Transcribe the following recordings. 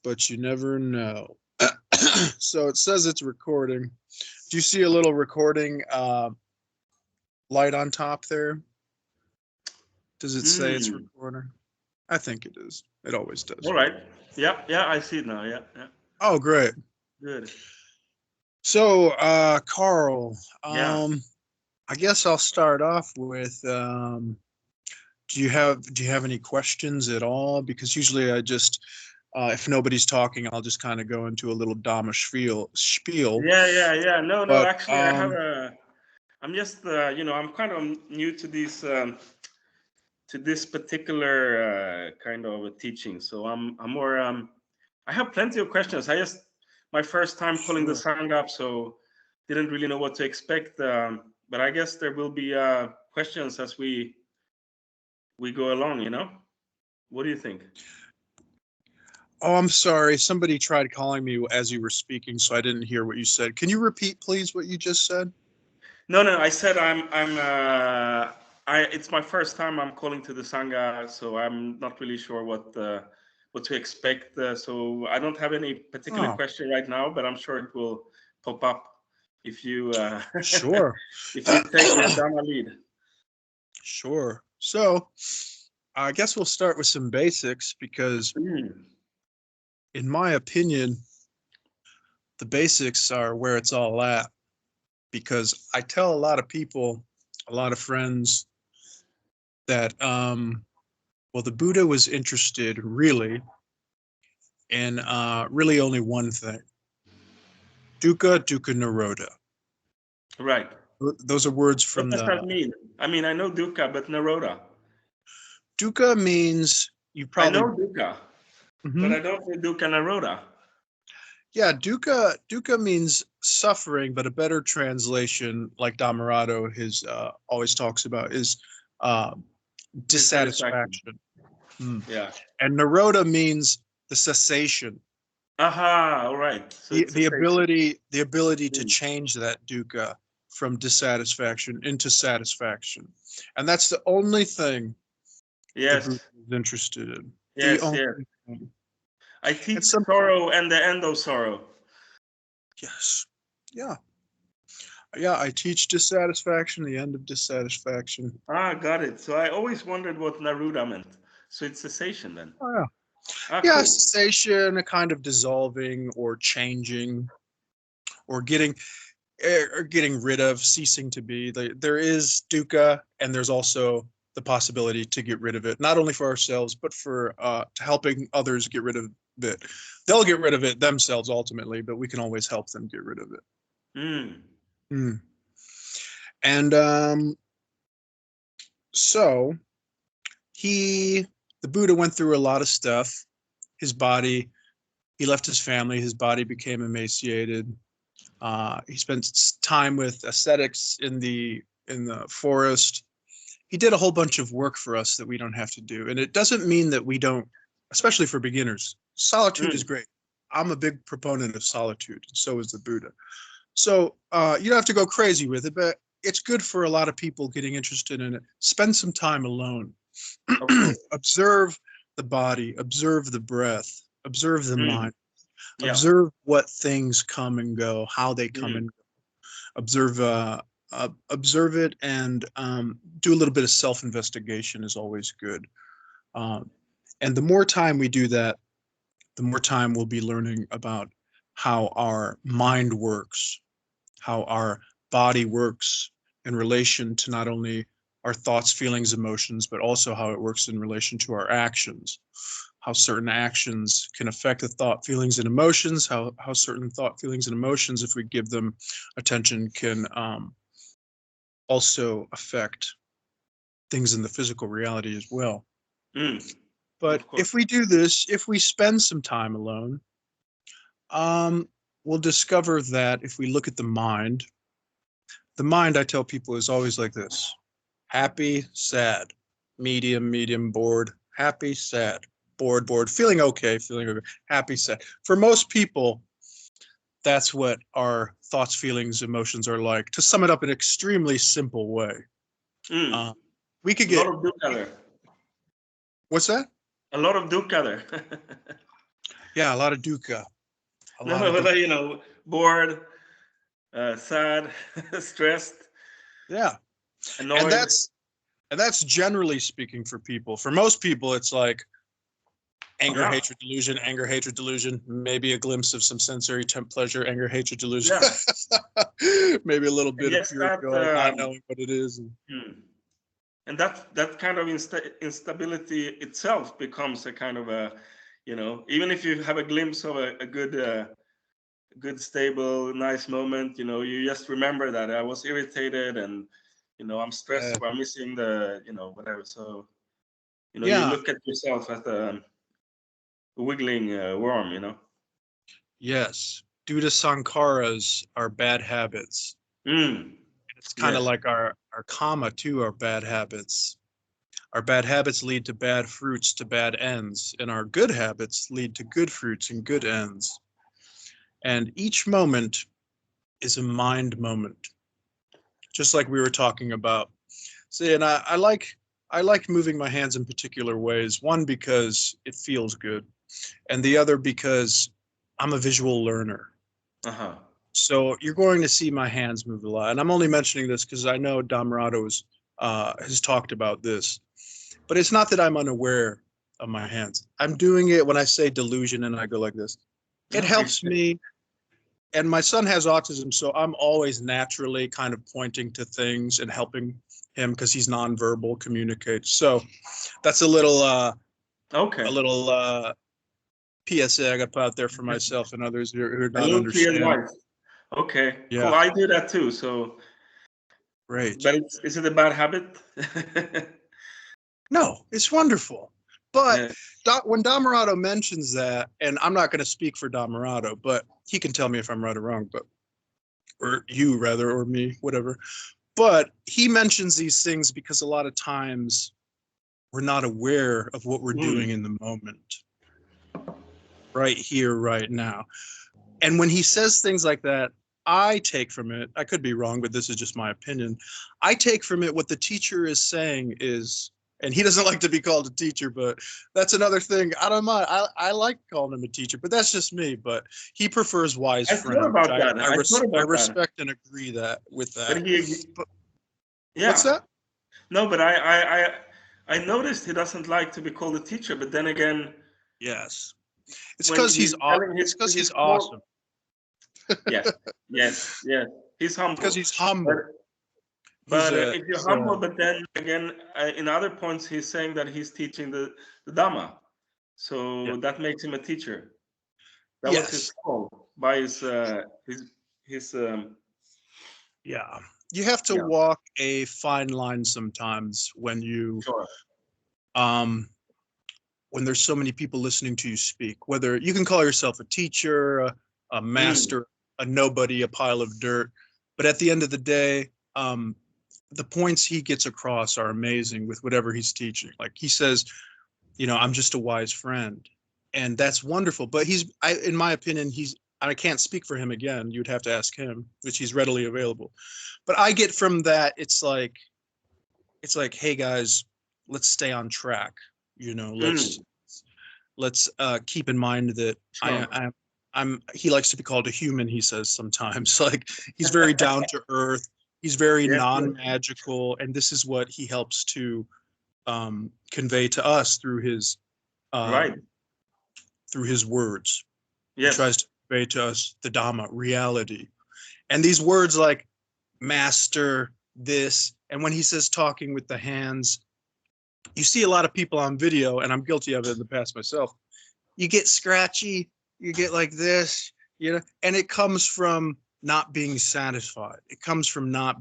but you never know. So it says it's recording. Do you see a little recording light on top there? Does it say it's recording? I think it is. It always does. All right. Yeah, I see it now. Yeah. Oh, great. Good. So, Carl, Yeah. I guess I'll start off with, do you have any questions at all? Because usually I just, if nobody's talking, I'll just kind of go into a little Dhamma spiel. Yeah. No, But, actually, I'm just, I'm kind of new to these, to this particular kind of teaching. So I'm more, I have plenty of questions. My first time pulling the Sangha up, so didn't really know what to expect. But I guess there will be questions as we go along, What do you think? Oh, I'm sorry. Somebody tried calling me as you were speaking, so I didn't hear what you said. Can you repeat, please, what you just said? No. I said it's my first time I'm calling to the Sangha, so I'm not really sure what to expect. So I don't have any particular question right now, but I'm sure it will pop up if you Sure. if you take the Dhamma lead. Sure. So I guess we'll start with some basics because in my opinion, the basics are where it's all at. Because I tell a lot of people, a lot of friends that, the Buddha was interested really in really only one thing. Dukkha, dukkha nirodha. Right. Those are words from What does that mean? I mean, I know dukkha, but nirodha. Dukkha means you probably. I know dukkha, but I don't know dukkha nirodha. Yeah, dukkha means suffering, but a better translation, like Dhammarato always talks about, is dissatisfaction. Yeah. And nirodha means the cessation. Aha, all right. So the ability to change that dukkha from dissatisfaction into satisfaction. And that's the only thing the Buddha is interested in. Yes. Thing. I teach sorrow and the end of sorrow. Yes. Yeah, I teach dissatisfaction, the end of dissatisfaction. Ah, got it. So I always wondered what nirodha meant. So it's cessation then. Oh, yeah. Cool. Cessation, a kind of dissolving or changing or getting rid of, ceasing to be. There is dukkha, and there's also the possibility to get rid of it, not only for ourselves, but for helping others get rid of it. They'll get rid of it themselves ultimately, but we can always help them get rid of it. And so the Buddha went through a lot of stuff. His body, he left his family, his body became emaciated. He spent time with ascetics in the forest. He did a whole bunch of work for us that we don't have to do. And it doesn't mean that we don't, especially for beginners. Solitude is great. I'm a big proponent of solitude, and so is the Buddha. So you don't have to go crazy with it, but it's good for a lot of people getting interested in it. Spend some time alone. Observe the body, observe the breath, observe the mind. Observe what things come and go, how they come and go. Observe it, and do a little bit of self-investigation is always good. And the more time we do that, the more time we'll be learning about how our mind works, how our body works in relation to not only our thoughts, feelings, emotions, but also how it works in relation to our actions. How certain actions can affect the thought, feelings, and emotions, how certain thought, feelings, and emotions, if we give them attention, can also affect things in the physical reality as well. But if we do this, if we spend some time alone, we'll discover that if we look at the mind, I tell people, is always like this: happy, sad, medium, bored, happy, sad, bored, feeling okay, happy, sad. For most people, that's what our thoughts, feelings, emotions are like. To sum it up in an extremely simple way, we could get a lot of dukkha there. What's that? A lot of dukkha there. Yeah, a lot of dukkha. No, bored, sad, stressed, Yeah. And annoyed. that's generally speaking for people. For most people, it's like anger, Yeah, hatred, delusion, anger, hatred, delusion, maybe a glimpse of some sensory temp pleasure, anger, hatred, delusion. yeah. Maybe a little And bit of yes, pure that joy, not knowing what it is. and that kind of instability itself becomes a kind of a, even if you have a glimpse of a good, stable, nice moment, you just remember that I was irritated and I'm stressed or I'm missing the whatever. So you Yeah. look at yourself as a wiggling worm. Yes. Due to sankharas are bad habits. It's kind of Yes. like our karma too, our bad habits. Our bad habits lead to bad fruits, to bad ends, and our good habits lead to good fruits and good ends. And each moment is a mind moment, just like we were talking about. See, and I like moving my hands in particular ways. One, because it feels good, and the other because I'm a visual learner. So you're going to see my hands move a lot. And I'm only mentioning this because I know Dhammarato has talked about this. But it's not that I'm unaware of my hands. I'm doing it when I say delusion and I go like this. It helps me. And my son has autism, so I'm always naturally kind of pointing to things and helping him because he's nonverbal communicates. So that's a little PSA I got to put out there for myself and others who are A not little free understanding. advice. Okay, Yeah. cool. I do that too. So, Great. but is it a bad habit? No, it's wonderful. But Yeah. when Dhammarato mentions that, and I'm not going to speak for Dhammarato, but he can tell me if I'm right or wrong, but or you rather, or me, whatever. But he mentions these things because a lot of times we're not aware of what we're doing in the moment, right here, right now. And when he says things like that, I take from it, I could be wrong, but this is just my opinion. I take from it what the teacher is saying is, and he doesn't like to be called a teacher, but that's another thing. I don't mind. I like calling him a teacher, but that's just me. But he prefers wise I friend, thought which about that. I respect and agree that with that. But yeah. What's that? No, but I noticed he doesn't like to be called a teacher. But then again, Yes, it's when because he's telling it's because he's more, awesome. yes, he's humble. Because he's humble. But if you're humble, but then again, in other points, he's saying that he's teaching the Dhamma, so that makes him a teacher. That was his call by his. Yeah, you have to walk a fine line sometimes when you when there's so many people listening to you speak. Whether you can call yourself a teacher, a master, a nobody, a pile of dirt, but at the end of the day, the points he gets across are amazing with whatever he's teaching. Like he says, I'm just a wise friend, and that's wonderful. But in my opinion, I can't speak for him again. You'd have to ask him, which he's readily available. But I get from that, it's like, hey guys, let's stay on track. Let's keep in mind that he likes to be called a human. He says sometimes, like he's very down to earth. He's very non-magical, and this is what he helps to convey to us through his words. He tries to convey to us the Dhamma, reality, and these words like master, this, and when he says talking with the hands, you see a lot of people on video, and I'm guilty of it in the past myself. You get scratchy, you get like this, and it comes from not being satisfied. It comes from not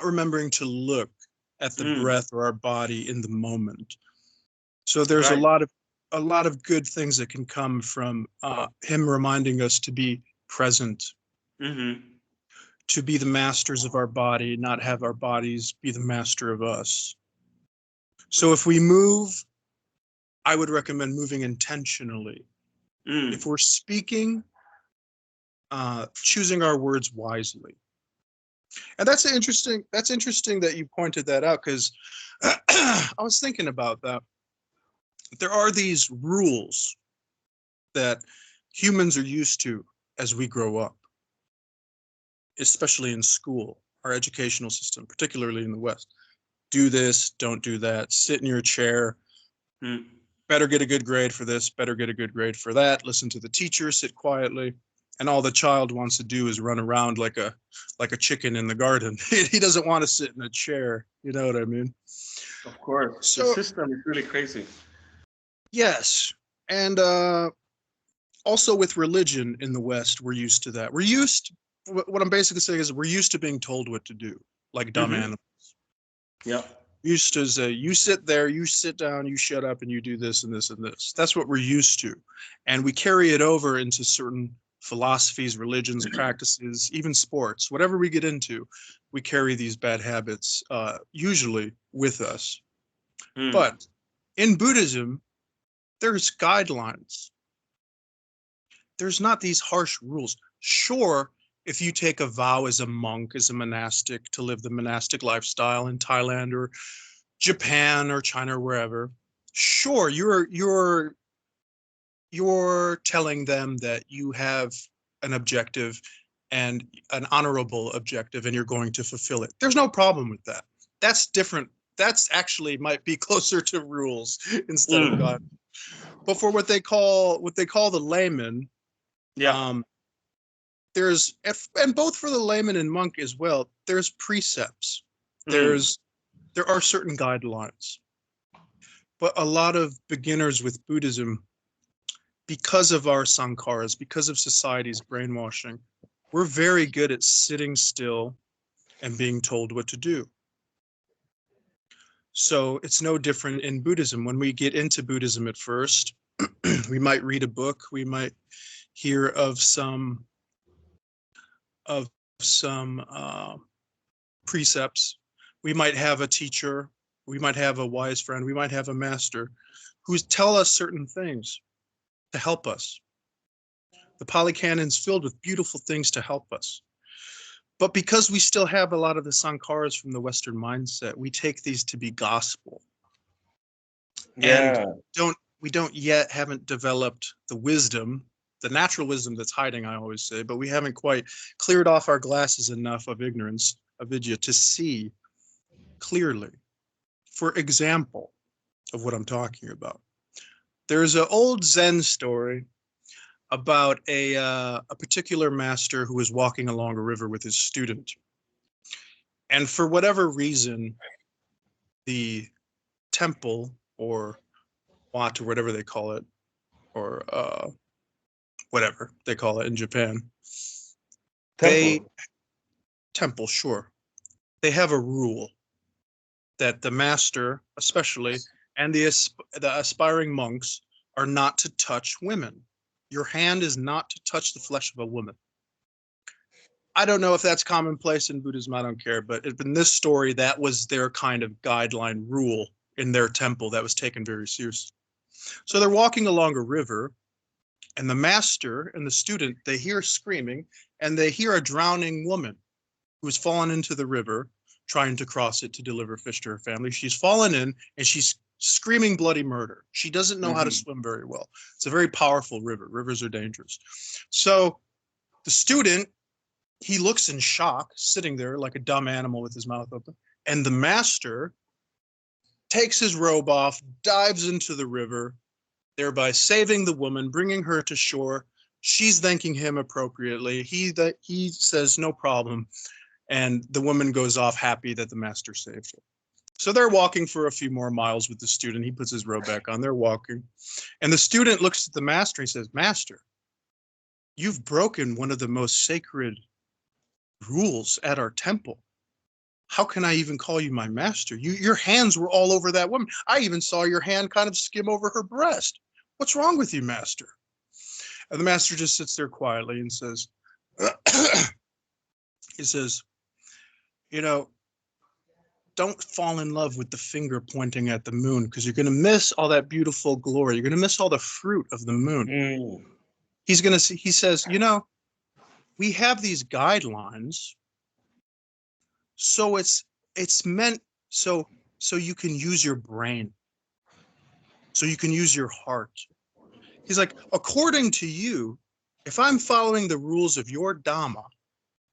remembering to look at the breath or our body in the moment. So there's a lot of good things that can come from him reminding us to be present, to be the masters of our body, not have our bodies be the master of us. So if we move, I would recommend moving intentionally. If we're speaking, choosing our words wisely. And that's interesting that you pointed that out, because I was thinking about that. There are these rules that humans are used to as we grow up, especially in school, our educational system, particularly in the West. Do this, don't do that, sit in your chair, better get a good grade for this, better get a good grade for that, listen to the teacher, sit quietly. And all the child wants to do is run around like a chicken in the garden. He doesn't want to sit in a chair. You know what I mean? Of course. So, the system is really crazy. Yes. And also with religion in the West, we're used to that. What I'm basically saying is we're used to being told what to do, like dumb animals. Yeah. Used to say, you sit there, you sit down, you shut up, and you do this and this and this. That's what we're used to. And we carry it over into certain philosophies, religions, practices, even sports. Whatever we get into, we carry these bad habits usually with us. But in Buddhism, there's guidelines. There's not these harsh rules. Sure, if you take a vow as a monk, as a monastic, to live the monastic lifestyle in Thailand or Japan or China or wherever, sure, you're telling them that you have an objective and an honorable objective and you're going to fulfill it. There's no problem with that. That's different. That's actually might be closer to rules instead of God. But for what they call the layman, there's, and both for the layman and monk as well, there's precepts. There are certain guidelines. But a lot of beginners with Buddhism, because of our sankharas, because of society's brainwashing, we're very good at sitting still and being told what to do. So it's no different in Buddhism. When we get into Buddhism at first, we might read a book, we might hear of some precepts, we might have a teacher, we might have a wise friend, we might have a master who tell us certain things to help us. The Pali Canon's filled with beautiful things to help us. But because we still have a lot of the sankharas from the Western mindset, we take these to be gospel. And we haven't developed the wisdom, the natural wisdom that's hiding, I always say, but we haven't quite cleared off our glasses enough of ignorance, avidya, to see clearly. For example of what I'm talking about, there's an old Zen story about a particular master who was walking along a river with his student. And for whatever reason, the temple or wat or whatever they call it, or whatever they call it in Japan, temple, sure. They have a rule that the master, especially, and the aspiring monks are not to touch women. Your hand is not to touch the flesh of a woman. I don't know if that's commonplace in Buddhism, I don't care, but in this story, that was their kind of guideline rule in their temple that was taken very seriously. So they're walking along a river, and the master and the student, they hear screaming, and they hear a drowning woman who has fallen into the river, trying to cross it to deliver fish to her family. She's fallen in, and she's screaming bloody murder. She doesn't know how to swim very well. It's a very powerful river. Rivers are dangerous. So the student, he looks in shock, sitting there like a dumb animal with his mouth open. And the master takes his robe off, dives into the river, thereby saving the woman, bringing her to shore. She's thanking him appropriately. He says, no problem. And the woman goes off happy that the master saved her. So they're walking for a few more miles with the student. He puts his robe back on. They're walking. And the student looks at the master and he says, Master, you've broken one of the most sacred rules at our temple. How can I even call you my master? Your hands were all over that woman. I even saw your hand kind of skim over her breast. What's wrong with you, master? And the master just sits there quietly and says, he says, don't fall in love with the finger pointing at the moon, because you're going to miss all that beautiful glory. You're going to miss all the fruit of the moon. He says, we have these guidelines, so it's meant so you can use your brain, so you can use your heart, He's like, according to you, if I'm following the rules of your Dhamma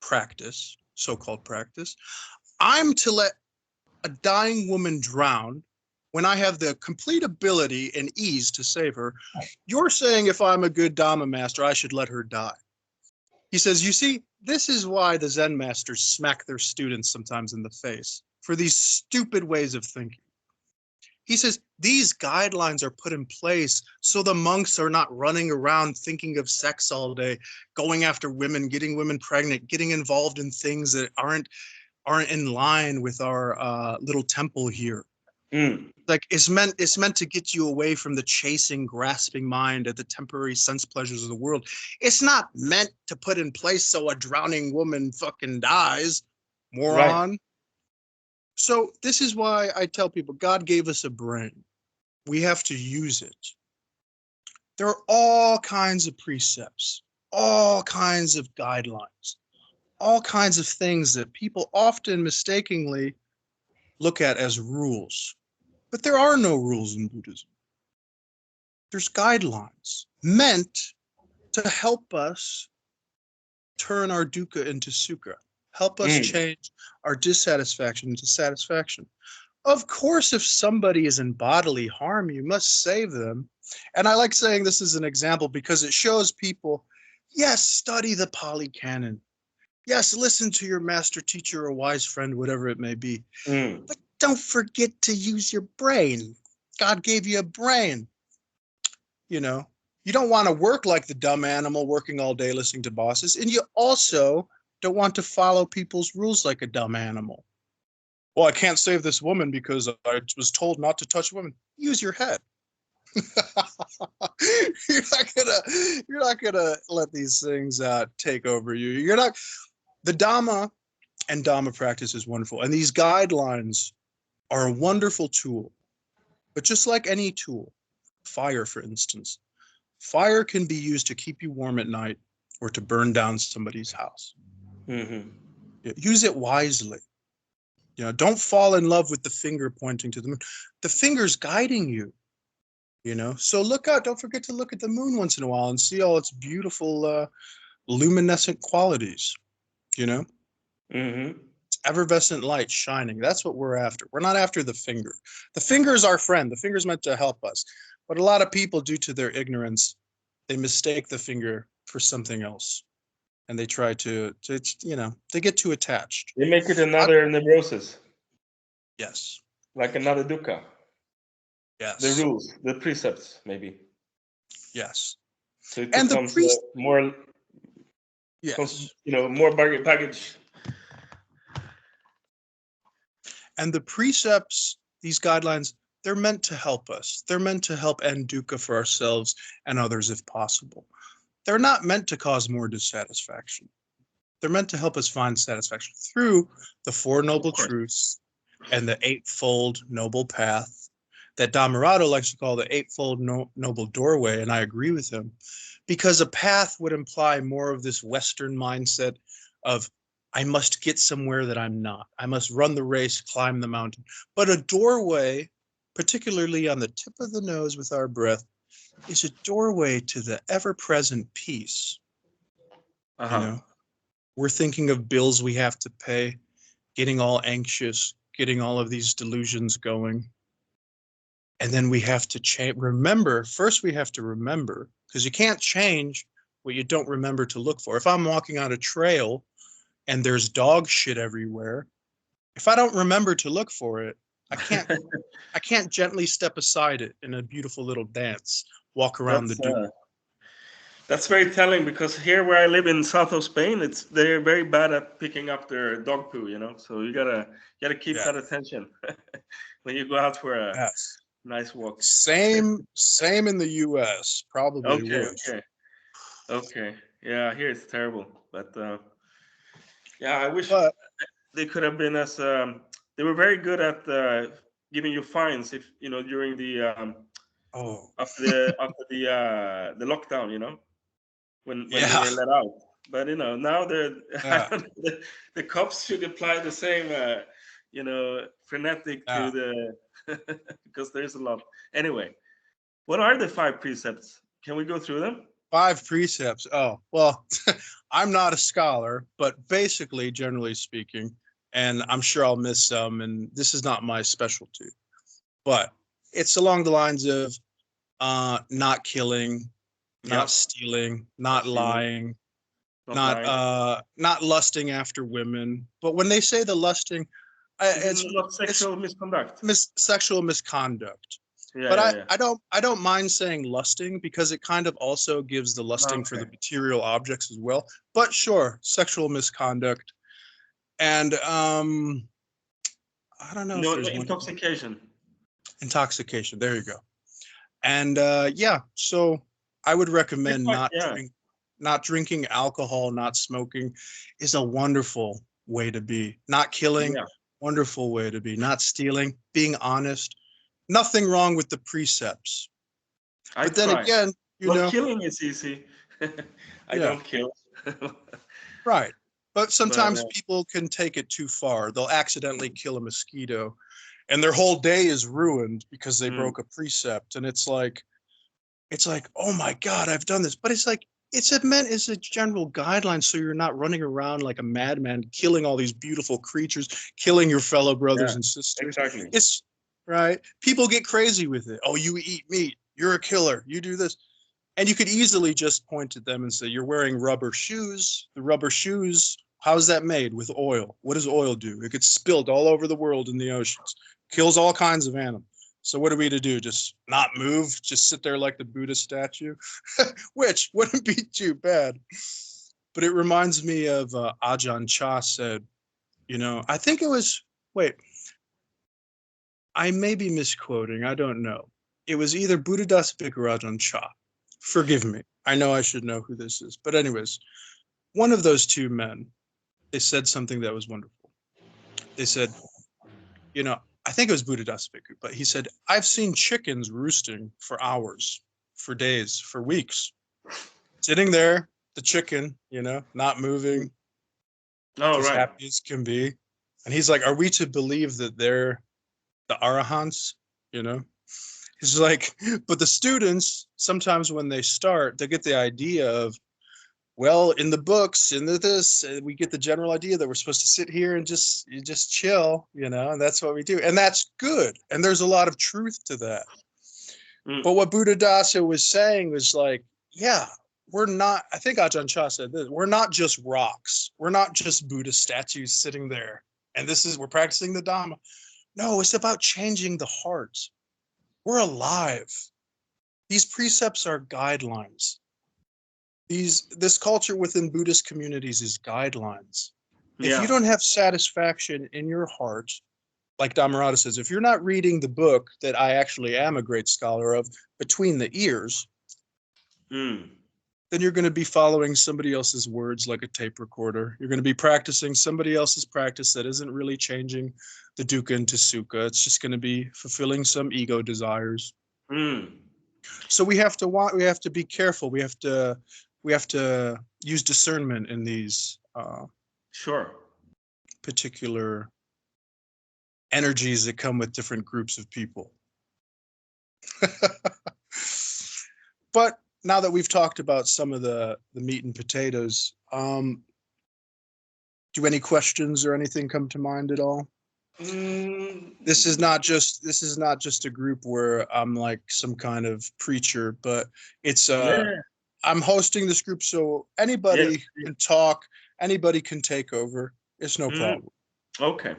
practice, so-called practice, I'm to let a dying woman drown when I have the complete ability and ease to save her. You're saying if I'm a good Dhamma master, I should let her die. He says, you see, this is why the Zen masters smack their students sometimes in the face for these stupid ways of thinking. He says, these guidelines are put in place so the monks are not running around thinking of sex all day, going after women, getting women pregnant, getting involved in things that aren't in line with our little temple here. Like it's meant to get you away from the chasing, grasping mind at the temporary sense pleasures of the world. It's not meant to put in place so a drowning woman fucking dies, moron. Right. So this is why I tell people God gave us a brain. We have to use it. There are all kinds of precepts, all kinds of guidelines, all kinds of things that people often mistakenly look at as rules. But there are no rules in Buddhism. There's guidelines meant to help us turn our dukkha into sukha, help us change our dissatisfaction into satisfaction. Of course, if somebody is in bodily harm, you must save them. And I like saying this as an example because it shows people, yes, study the Pali Canon. Yes, listen to your master, teacher, or wise friend, whatever it may be. But don't forget to use your brain. God gave you a brain. You know, you don't want to work like the dumb animal working all day listening to bosses. And you also don't want to follow people's rules like a dumb animal. Well, I can't save this woman because I was told not to touch women. Use your head. You're not gonna let these things take over you. You're not. The Dhamma and Dhamma practice is wonderful, and these guidelines are a wonderful tool. But just like any tool, fire, for instance, fire can be used to keep you warm at night or to burn down somebody's house. Use it wisely. You know, don't fall in love with the finger pointing to the moon. The finger's guiding you. You know, so look out. Don't forget to look at the moon once in a while and see all its beautiful luminescent qualities. You know, it's effervescent light shining. That's what we're after. We're not after the finger. The finger is our friend. The finger's meant to help us. But a lot of people, due to their ignorance, they mistake the finger for something else. And they try to you know, they get too attached. They make it another neurosis. Yes. Like another dukkha. Yes. The rules, the precepts, maybe. Yes. So it becomes more, yes, you know, more baggage. And the precepts, these guidelines, they're meant to help us. They're meant to help end dukkha for ourselves and others if possible. They're not meant to cause more dissatisfaction. They're meant to help us find satisfaction through the Four Noble Truths and the Eightfold Noble Path that Dhammarato likes to call the Eightfold Noble Doorway, and I agree with him, because a path would imply more of this Western mindset of, I must get somewhere that I'm not. I must run the race, climb the mountain. But a doorway, particularly on the tip of the nose with our breath, is a doorway to the ever-present peace. You know, we're thinking of bills we have to pay, getting all anxious, getting all of these delusions going. And then we have to remember, first we have to remember, because you can't change what you don't remember to look for. If I'm walking on a trail and there's dog shit everywhere, if I don't remember to look for it, I can't gently step aside it in a beautiful little dance, walk around the dukkha. That's very telling, because here where I live in south of Spain, they're very bad at picking up their dog poo, you know. So you gotta keep that attention when you go out for a nice walk. Same in the US, probably worse. Okay. Yeah, here it's terrible, but yeah, I wish they could have been as they were very good at giving you fines if, you know, during the after the lockdown, you know, when you were let out. But you know, now the cops should apply the same you know, frenetic to the because there's a lot. Anyway, what are the 5 precepts Can we go through them? 5 precepts. Oh, well, I'm not a scholar, but basically, generally speaking, and I'm sure I'll miss some, and this is not my specialty, but it's along the lines of not killing, not Yep. stealing, not lying, Not lying. not lusting after women. But when they say the lusting, Isn't it not it's sexual misconduct? sexual misconduct. Yeah, But yeah, yeah. I don't mind saying lusting because it kind of also gives the lusting for the Okay. material objects as well. But sure, sexual misconduct. And I don't know if No, there's one intoxication. intoxication. There you go. And yeah, so I would recommend Yeah. not drinking alcohol, not smoking is a wonderful way to be. Not killing, Yeah. wonderful way to be. Not stealing, being honest. Nothing wrong with the precepts. I But then try. again, you Well, know, killing is easy. I yeah, don't kill. right. But But sometimes people can take it too far. They'll accidentally kill a mosquito and their whole day is ruined because they broke a precept. And it's like, oh my God, I've done this. But it's like, it's a general guideline. So you're not running around like a madman, killing all these beautiful creatures, killing your fellow brothers yeah, and sisters. exactly. It's right. People get crazy with it. Oh, you eat meat. You're a killer. You do this. And you could easily just point at them and say, you're wearing rubber shoes. The rubber shoes, how's that made? With oil. What does oil do? It gets spilled all over the world in the oceans, kills all kinds of animals. So what are we to do? Just not move? Just sit there like the Buddha statue? Which wouldn't be too bad. But it reminds me of Ajahn Chah said, I think it was, wait, I may be misquoting. I don't know. It was either Buddhadasa or Ajahn Chah. Forgive me. I know I should know who this is. But anyways, one of those two men, they said something that was wonderful. They said, I think it was Buddhadasa, but he said, I've seen chickens roosting for hours, for days, for weeks, sitting there, the chicken, not moving, Oh, as right. happy as can be. And he's like, are we to believe that they're the arahants? He's like, but the students, sometimes when they start, they get the idea of, well, in the books, in this, we get the general idea that we're supposed to sit here and just chill, and that's what we do. And that's good. And there's a lot of truth to that. But what Buddhadasa was saying was like, yeah, we're not, I think Ajahn Chah said this, we're not just rocks. We're not just Buddha statues sitting there. And we're practicing the Dhamma. No, it's about changing the heart. We're alive. These precepts are guidelines. This culture within Buddhist communities is guidelines. If you don't have satisfaction in your heart, like Dhammarato says, if you're not reading the book that I actually am a great scholar of, between the ears, then you're going to be following somebody else's words like a tape recorder. You're going to be practicing somebody else's practice that isn't really changing the dukkha into sukha. It's just going to be fulfilling some ego desires. So we have to be careful. We have to use discernment in these particular energies that come with different groups of people. But now that we've talked about some of the meat and potatoes, do any questions or anything come to mind at all? This is not just a group where I'm like some kind of preacher, but it's I'm hosting this group, so anybody can talk, anybody can take over. It's no problem. Okay.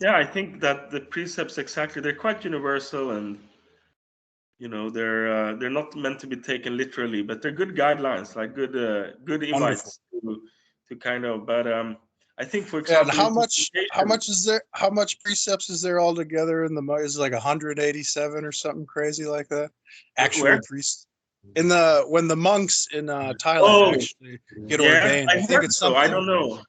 Yeah, I think that the precepts they're quite universal, and they're not meant to be taken literally, but they're good guidelines, like good invites to kind of. But I think, for example, and how much precepts is there altogether in the? Is it like 187 or something crazy like that? Actual precepts when the monks in Thailand actually get ordained. I think it's something. I don't know.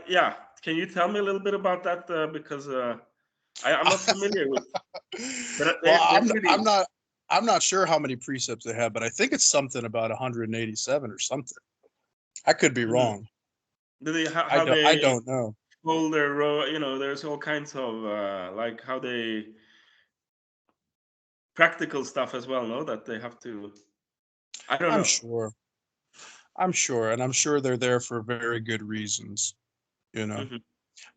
Yeah. Can you tell me a little bit about that? Because I'm not familiar with. But I'm not sure how many precepts they have, but I think it's something about 187 or something. I could be wrong. I don't know. Hold their there's all kinds of like how they practical stuff as well, no? That they have to. I don't I'm know. sure. I'm sure, and I'm sure they're there for very good reasons, you know. Hmm.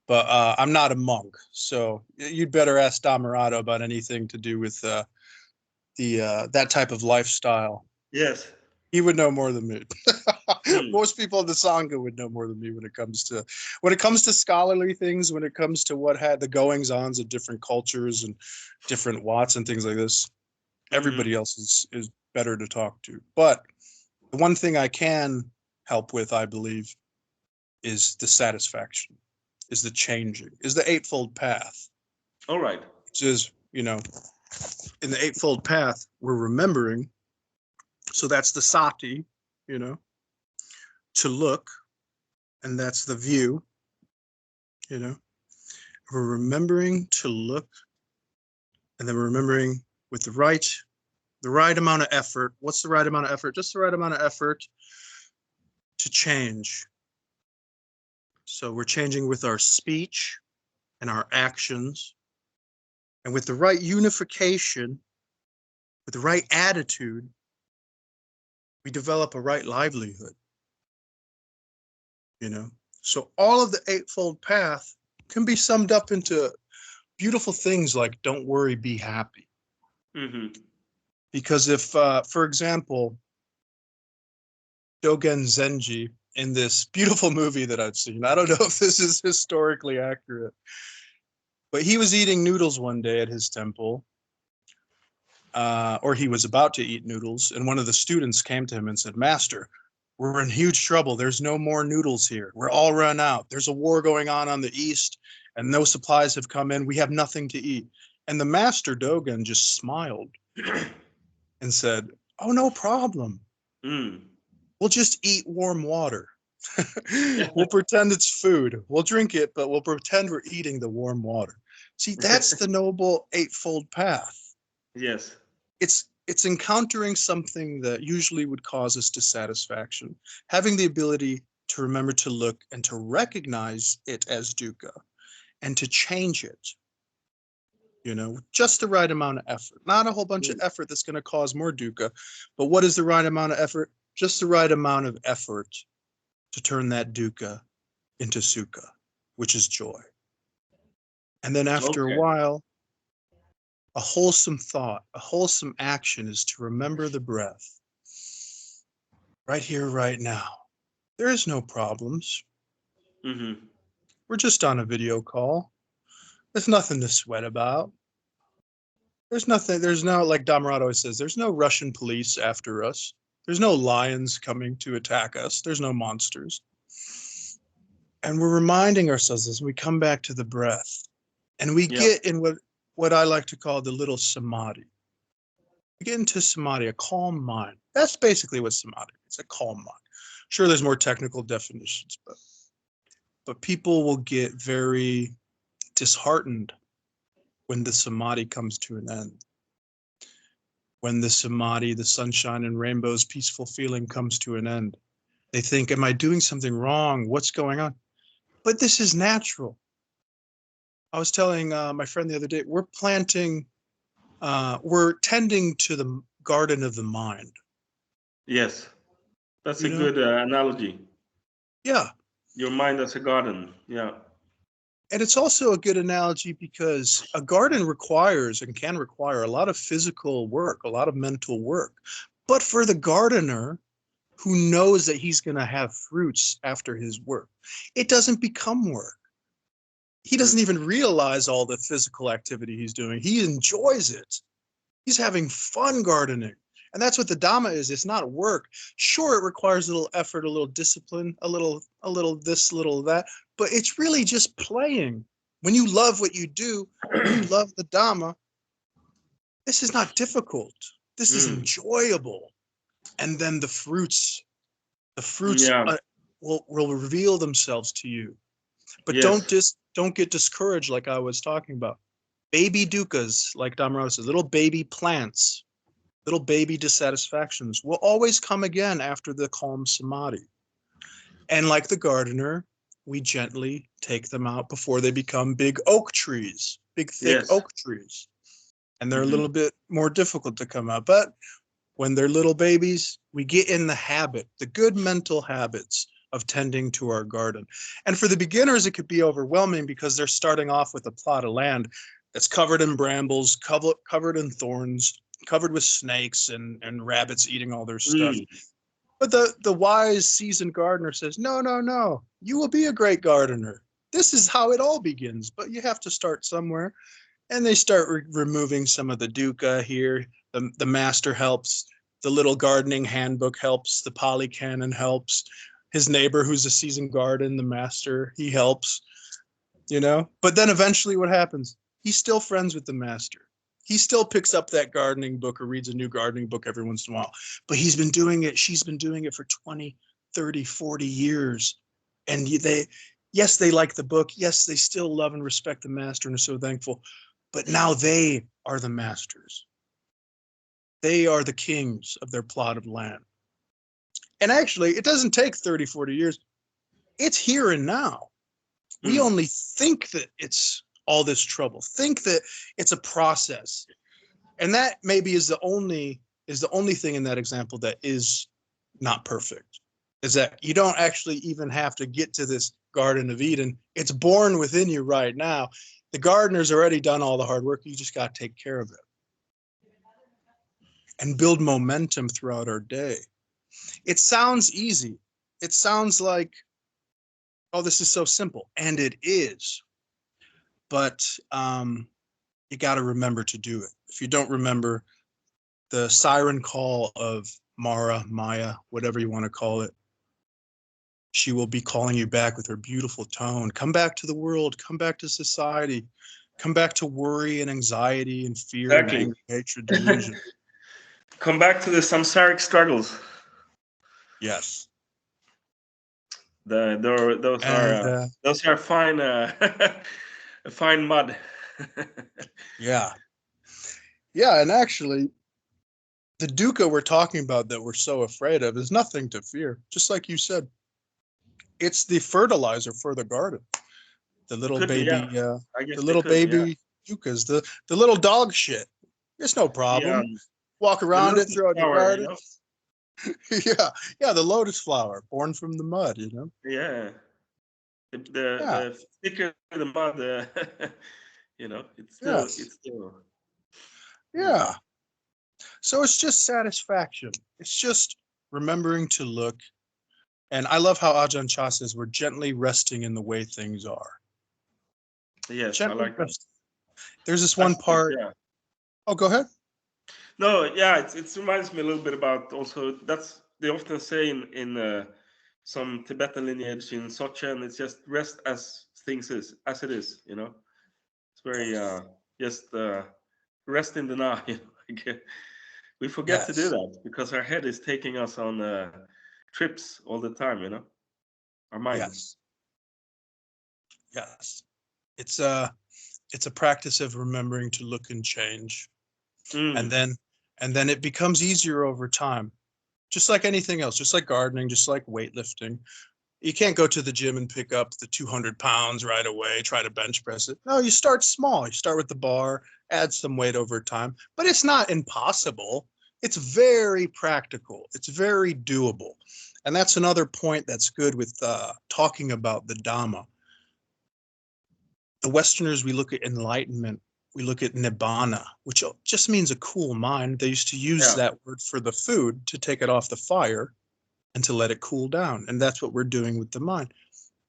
But I'm not a monk, so you'd better ask Dhammarato about anything to do with that type of lifestyle. Yes. He would know more than me. Mm. Most people in the Sangha would know more than me when it comes to scholarly things, when it comes to what had the goings ons of different cultures and different Watts and things like this. Hmm. Everybody else is better to talk to. But the one thing I can help with, I believe, is the satisfaction, is the changing, is the Eightfold Path, All right. which is, in the Eightfold Path, we're remembering. So that's the sati, to look, and that's the view, you know. We're remembering to look, and then we're remembering with the right amount of effort. What's the right amount of effort? Just the right amount of effort to change. So we're changing with our speech and our actions, and with the right unification, with the right attitude, we develop a right livelihood, So all of the Eightfold Path can be summed up into beautiful things like don't worry, be happy. Hmm. Because if, for example, Dogen Zenji in this beautiful movie that I've seen, I don't know if this is historically accurate, but he was eating noodles one day at his temple, or he was about to eat noodles, and one of the students came to him and said, "Master, we're in huge trouble. There's no more noodles here. We're all run out. There's a war going on the east, and no supplies have come in. We have nothing to eat." And the master Dogen just smiled and said, "Oh, no problem. Mm. We'll just eat warm water. We'll pretend it's food. We'll drink it, but we'll pretend we're eating the warm water." See, that's the noble Eightfold Path. Yes. It's encountering something that usually would cause us dissatisfaction, having the ability to remember to look and to recognize it as dukkha and to change it, just the right amount of effort, not a whole bunch of Mm. effort that's going to cause more dukkha, but what is the right amount of effort? Just the right amount of effort to turn that dukkha into sukha, which is joy. And then after a Okay. while, a wholesome thought, a wholesome action is to remember the breath right here, right now. There is no problems. Hmm. We're just on a video call. There's nothing to sweat about. There's no, like Dhammarato always says, there's no Russian police after us. There's no lions coming to attack us. There's no monsters. And we're reminding ourselves as we come back to the breath, and we Yeah. get in what I like to call the little samadhi. We get into samadhi, a calm mind. That's basically what samadhi is, a calm mind. Sure, there's more technical definitions, but people will get very disheartened when the samadhi comes to an end. When the samadhi, the sunshine and rainbows, peaceful feeling comes to an end. They think, am I doing something wrong? What's going on? But this is natural. I was telling my friend the other day, we're tending to the garden of the mind. Yes. That's You a know? good analogy. Yeah. Your mind as a garden. Yeah. And it's also a good analogy because a garden requires and can require a lot of physical work, a lot of mental work. But for the gardener who knows that he's going to have fruits after his work, it doesn't become work. He doesn't even realize all the physical activity he's doing. He enjoys it. He's having fun gardening. And that's what the Dhamma is. It's not work. Sure, it requires a little effort, a little discipline, a little this, a little that, but it's really just playing. When you love what you do, when you love the Dhamma, this is not difficult. This is Mm. enjoyable. And then the fruits Yeah. will reveal themselves to you. But Yes. don't get discouraged like I was talking about. Baby dukkhas, like Dhammarato says, little baby plants, little baby dissatisfactions will always come again after the calm samadhi. And like the gardener, we gently take them out before they become big oak trees, big thick Yes. oak trees. and they're a little bit more difficult to come out. But when they're little babies, we get in the habit, the good mental habits of tending to our garden. And for the beginners, it could be overwhelming because they're starting off with a plot of land that's covered in brambles, covered in thorns, covered with snakes and rabbits eating all their stuff. But the wise, seasoned gardener says, no, no, no, you will be a great gardener. This is how it all begins, but you have to start somewhere. And they start removing some of the dukkha here. The master helps. The little gardening handbook helps. The Pali Canon helps. His neighbor, who's a seasoned garden, the master, he helps, you know. But then eventually what happens? He's still friends with the master. He still picks up that gardening book or reads a new gardening book every once in a while. But he's been doing it, she's been doing it for 20, 30, 40 years. And yes, they like the book. Yes, they still love and respect the master and are so thankful. But now they are the masters. They are the kings of their plot of land. And actually, it doesn't take 30, 40 years. It's here and now. We only think that it's all this trouble, think that it's a process. And that maybe is the only thing in that example that is not perfect, is that you don't actually even have to get to this Garden of Eden. It's born within you right now. The gardener's already done all the hard work. You just got to take care of it and build momentum throughout our day. It sounds easy. It sounds like, oh, this is so simple. And it is. But you got to remember to do it. If you don't remember the siren call of Maya, whatever you want to call it, she will be calling you back with her beautiful tone. Come back to the world. Come back to society. Come back to worry and anxiety and fear and anger, hatred, delusion. Come back to the samsaric struggles. Yes. Those are fine fine mud. Yeah. Yeah, and actually, the dukkha we're talking about that we're so afraid of is nothing to fear. Just like you said, it's the fertilizer for the garden. The little baby, the little baby dukkhas, the little dog shit. It's no problem. Walk around it throughout your garden. You know? yeah, the lotus flower born from the mud. You know. Yeah. The thicker the mud, you know, it's still. Yeah. So it's just satisfaction. It's just remembering to look. And I love how Ajahn Chah says we're gently resting in the way things are. Yes, gently I like that. There's this one part. Yeah. Oh, go ahead. No, yeah, it reminds me a little bit about also, that's, they often say in some Tibetan lineage in Sochen, it's just rest as things is, as it is, you know. It's very just rest in the now, you know. We forget to do that because our head is taking us on trips all the time, you know. Our mind. Yes. It's a practice of remembering to look and change. And then it becomes easier over time. Just like anything else, just like gardening, just like weightlifting. You can't go to the gym and pick up the 200 pounds right away, try to bench press it. No, you start small. You start with the bar, add some weight over time. But it's not impossible. It's very practical. It's very doable. And that's another point that's good with talking about the Dhamma. The Westerners, we look at enlightenment. We look at nibbana, which just means a cool mind. They used to use that word for the food to take it off the fire and to let it cool down. And that's what we're doing with the mind.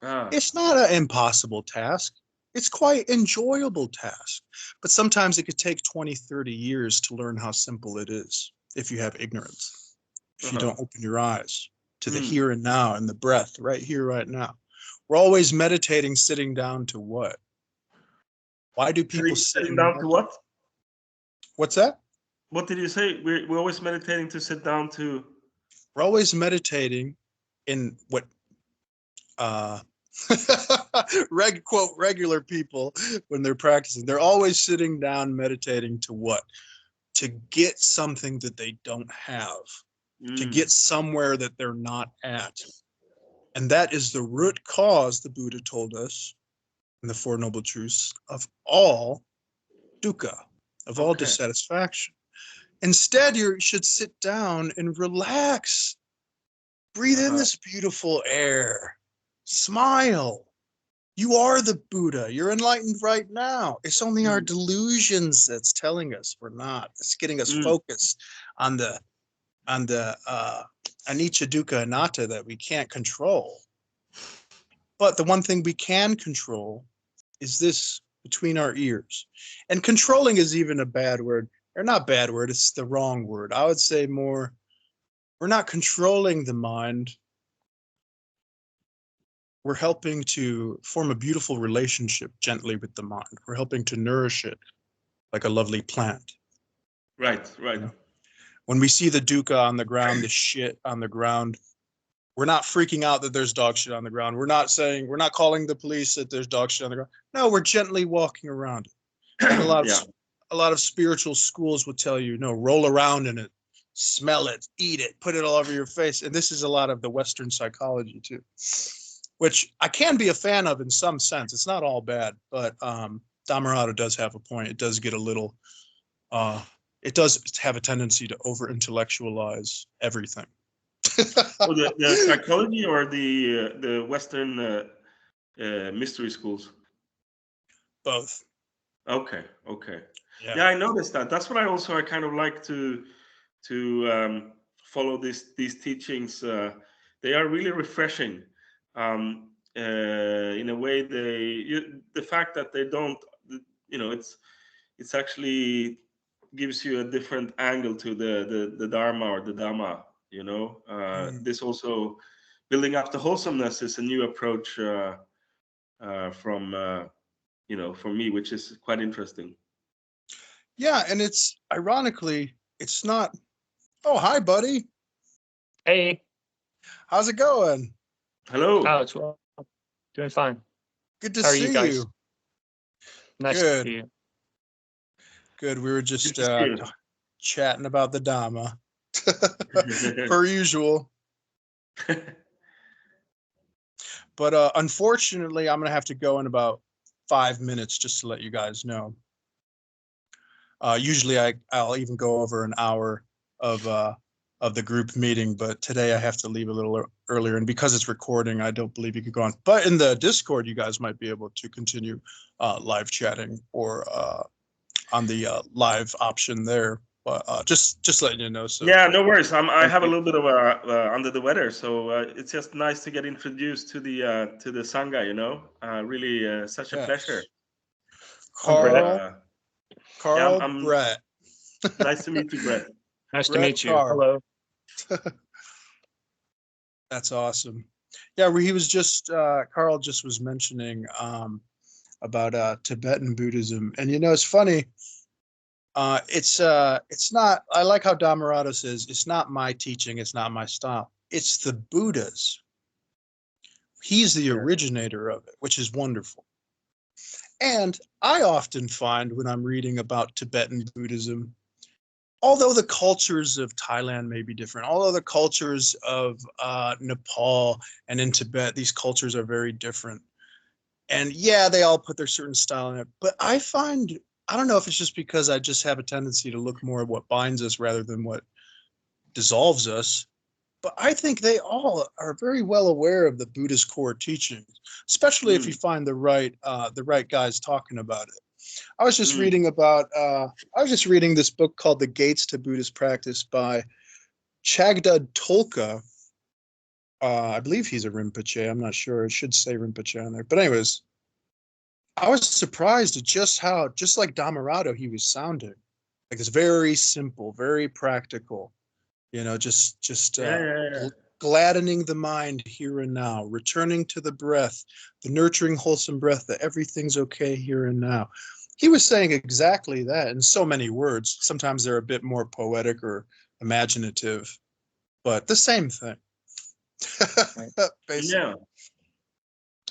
It's not an impossible task. It's quite enjoyable task. But sometimes it could take 20, 30 years to learn how simple it is if you have ignorance, if you don't open your eyes to the here and now and the breath right here, right now. We're always meditating, sitting down to what? Why do people sit down to what? What's that? What did you say? We're always meditating to sit down to. We're always meditating in what quote regular people when they're practicing. They're always sitting down meditating to what? To get something that they don't have. To get somewhere that they're not at. And that is the root cause, the Buddha told us, in the Four Noble Truths, of all dukkha, of all dissatisfaction. Instead, you should sit down and relax. Breathe in this beautiful air. Smile. You are the Buddha. You're enlightened right now. It's only our delusions that's telling us we're not. It's getting us focused on the anicca, dukkha, anatta that we can't control. But the one thing we can control is this between our ears. And controlling is even a bad word, or not bad word, it's the wrong word. I would say more, we're not controlling the mind. We're helping to form a beautiful relationship gently with the mind. We're helping to nourish it like a lovely plant. Right. You know? When we see the dukkha on the ground, the shit on the ground, we're not freaking out that there's dog shit on the ground. We're not calling the police that there's dog shit on the ground. No, we're gently walking around it. And a lot of spiritual schools would tell you, no, roll around in it, smell it, eat it, put it all over your face. And this is a lot of the Western psychology too, which I can be a fan of in some sense. It's not all bad, but Dhammarato does have a point. It does get a little, it does have a tendency to over-intellectualize everything. Oh, the psychology or the Western mystery schools? Both. Okay. Yeah, I noticed that. That's what I kind of like to follow these teachings. They are really refreshing. In a way, the fact that they don't, it's actually gives you a different angle to the Dharma or the Dhamma. This also building up the wholesomeness is a new approach from for me, which is quite interesting. Yeah, and it's ironically, it's not. Oh, hi, buddy. Hey. How's it going? Hello. Oh, it's well. Doing fine. Good to see you. Nice to see you. Good. We were just chatting about the Dhamma, per usual. But unfortunately, I'm going to have to go in about 5 minutes just to let you guys know. Usually I'll even go over an hour of the group meeting, but today I have to leave a little earlier. And because it's recording, I don't believe you could go on. But in the Discord, you guys might be able to continue live chatting or on the live option there. But just letting you know. So yeah, no worries. I have a little bit of under the weather, so it's just nice to get introduced to the Sangha. Really such a pleasure. Carl, I'm Brett. Nice to meet you, Brett. Nice Brett to meet you. Carl. Hello. That's awesome. Yeah, where he was just Carl just was mentioning about Tibetan Buddhism, and it's funny. It's not. I like how Dhammarato says it's not my teaching, it's not my style. It's the Buddha's. He's the originator of it, which is wonderful. And I often find when I'm reading about Tibetan Buddhism, although the cultures of Thailand may be different, although the cultures of Nepal and in Tibet, these cultures are very different. And yeah, they all put their certain style in it. But I find, I don't know if it's just because I just have a tendency to look more at what binds us rather than what dissolves us. But I think they all are very well aware of the Buddha's core teachings, especially if you find the right guys talking about it. I was just reading this book called The Gates to Buddhist Practice by Chagdud Tolka. I believe he's a Rinpoche. I'm not sure. It should say Rinpoche on there. But anyways, I was surprised at just like Dhammarato, he was sounding. Like it's very simple, very practical. Gladdening the mind here and now, returning to the breath, the nurturing, wholesome breath, that everything's okay here and now. He was saying exactly that in so many words. Sometimes they're a bit more poetic or imaginative, but the same thing. Yeah.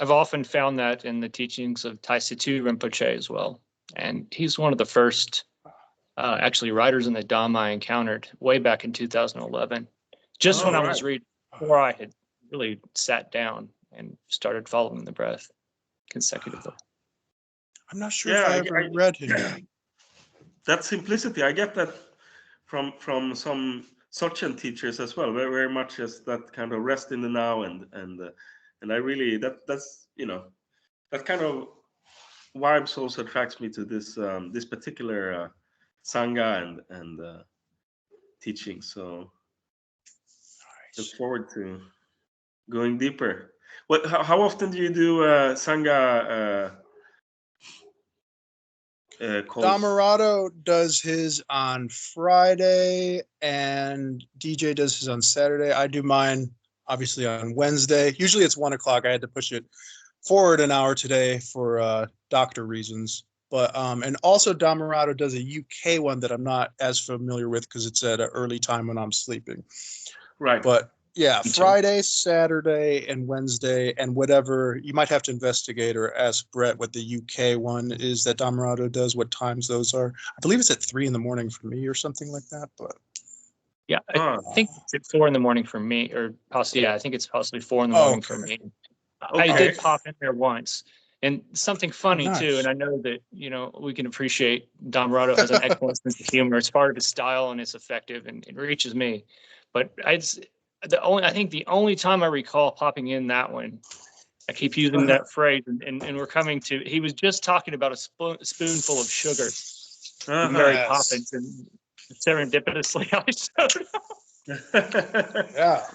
I've often found that in the teachings of Taisattu Rinpoche as well. And he's one of the first actually writers in the Dhamma I encountered way back in 2011. Just when I was reading, before I had really sat down and started following the breath consecutively. I'm not sure if I ever read him. that simplicity, I get that from some Sochan teachers as well, very, very much as that kind of rest in the now, and I really, that's that kind of vibes also attracts me to this this particular Sangha and teaching. So look forward to going deeper. How often do you do Sangha calls? Dhammarato does his on Friday and DJ does his on Saturday. I do mine obviously on Wednesday. Usually it's 1 o'clock. I had to push it forward an hour today for doctor reasons. But and also Dhammarato does a UK one that I'm not as familiar with because it's at an early time when I'm sleeping. Right. But yeah, Friday, Saturday, and Wednesday, and whatever. You might have to investigate or ask Brett what the UK one is that Dhammarato does, what times those are. I believe it's at 3 a.m. for me or something like that. But yeah, I think it's at 4 a.m. for me, or possibly, yeah, I think it's possibly 4 a.m. for me. Okay. I did pop in there once, and something funny nice. too. And I know that we can appreciate Dhammarato has an excellent sense of humor. It's part of his style, and it's effective, and it reaches me. But I think the only time I recall popping in that one, I keep using that phrase, and we're coming to. He was just talking about a spoonful of sugar, Mary Poppins, and serendipitously I showed up. Yeah,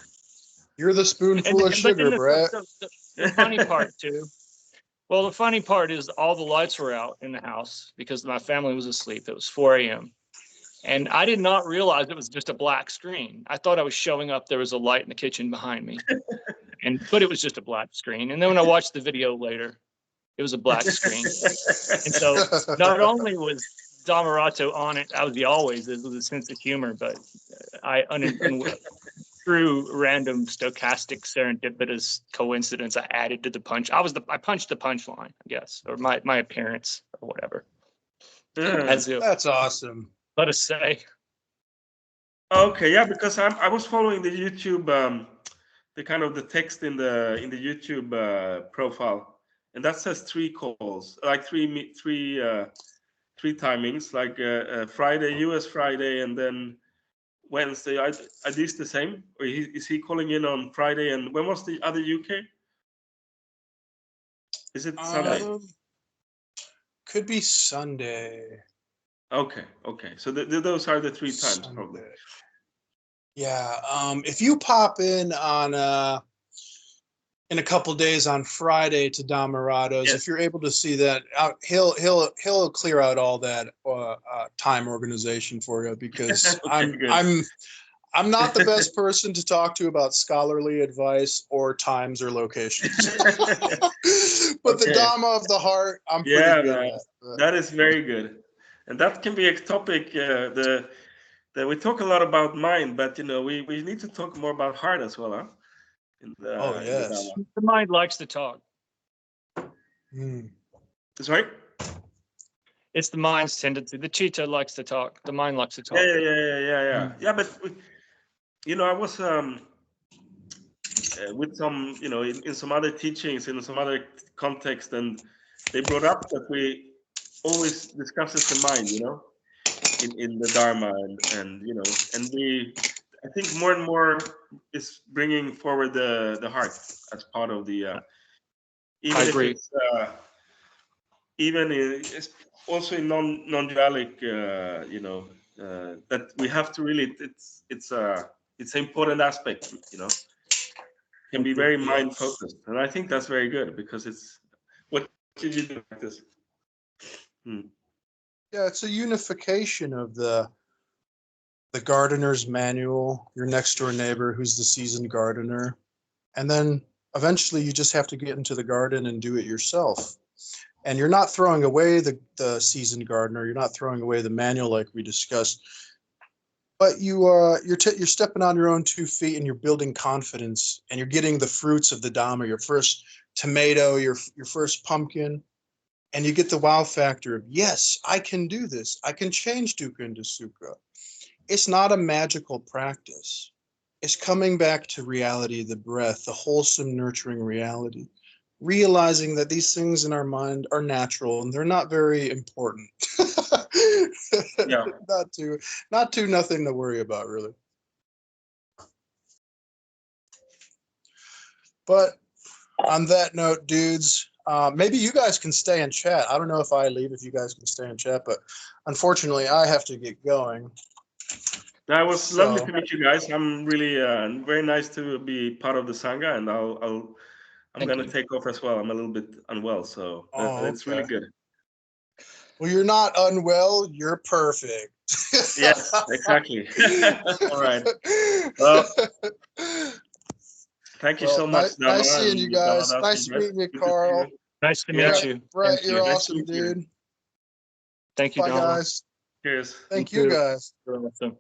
you're the spoonful of sugar, Brett. The funny part too. Well, the funny part is all the lights were out in the house because my family was asleep. It was 4 a.m. And I did not realize it was just a black screen. I thought I was showing up. There was a light in the kitchen behind me, but it was just a black screen. And then when I watched the video later, it was a black screen. And so not only was Dhammarato on it, as he always is, with a sense of humor, but through random stochastic serendipitous coincidence, I added to the punch. I punched the punchline, I guess, or my appearance or whatever. That's awesome. Let us say. Okay, yeah, because I was following the YouTube, the kind of the text in the YouTube profile, and that says 3 calls, like three timings, like Friday, US Friday, and then Wednesday. Are these the same, or is he calling in on Friday? And when was the other UK? Is it Sunday? Could be Sunday. Okay. So those are the 3 times, Sunday. probably. Yeah. If you pop in on in a couple days on Friday to Dhammarato's, Yes. if you're able to see that, he'll clear out all that time organization for you because Okay, I'm not the best person to talk to about scholarly advice or times or locations. But the Dhamma of the heart, I'm pretty good at. That is very good. And that can be a topic that we talk a lot about mind, but we need to talk more about heart as well, huh? Yes. The mind likes to talk. Sorry? It's the mind's tendency. The cheetah likes to talk. The mind likes to talk. Yeah. Yeah, but I was with some, in some other teachings, in some other context, and they brought up that we always discusses the mind, in the Dharma, and we, I think more and more is bringing forward the heart as part of the even I if agree. it's it's also in non-dualic, that we have to really, it's an important aspect, can be very mind focused, and I think that's very good because it's what did you do like this? Yeah, it's a unification of the gardener's manual, your next door neighbor who's the seasoned gardener, and then eventually you just have to get into the garden and do it yourself. And you're not throwing away the seasoned gardener, you're not throwing away the manual like we discussed, but you're stepping on your own 2 feet and you're building confidence and you're getting the fruits of the Dhamma, your first tomato, your first pumpkin. And you get the wow factor of, yes, I can do this. I can change dukkha into sukha. It's not a magical practice. It's coming back to reality, the breath, the wholesome, nurturing reality. realizing that these things in our mind are natural and they're not very important. Yeah. Nothing to worry about, really. But on that note, dudes, maybe you guys can stay and chat. I don't know if I leave, if you guys can stay and chat, but unfortunately I have to get going. That was lovely to meet you guys. I'm really very nice to be part of the Sangha, and I'm going to take off as well. I'm a little bit unwell, so it's really good. Well, you're not unwell. You're perfect. Yes, exactly. All right. Well, thank you so much, Dhamma. Nice seeing you guys. Nice meeting you, Carl. Nice to meet you. Right, you're awesome, dude. Thank you, Bye, Dhamma. guys. Cheers. Thank you, guys. You're awesome.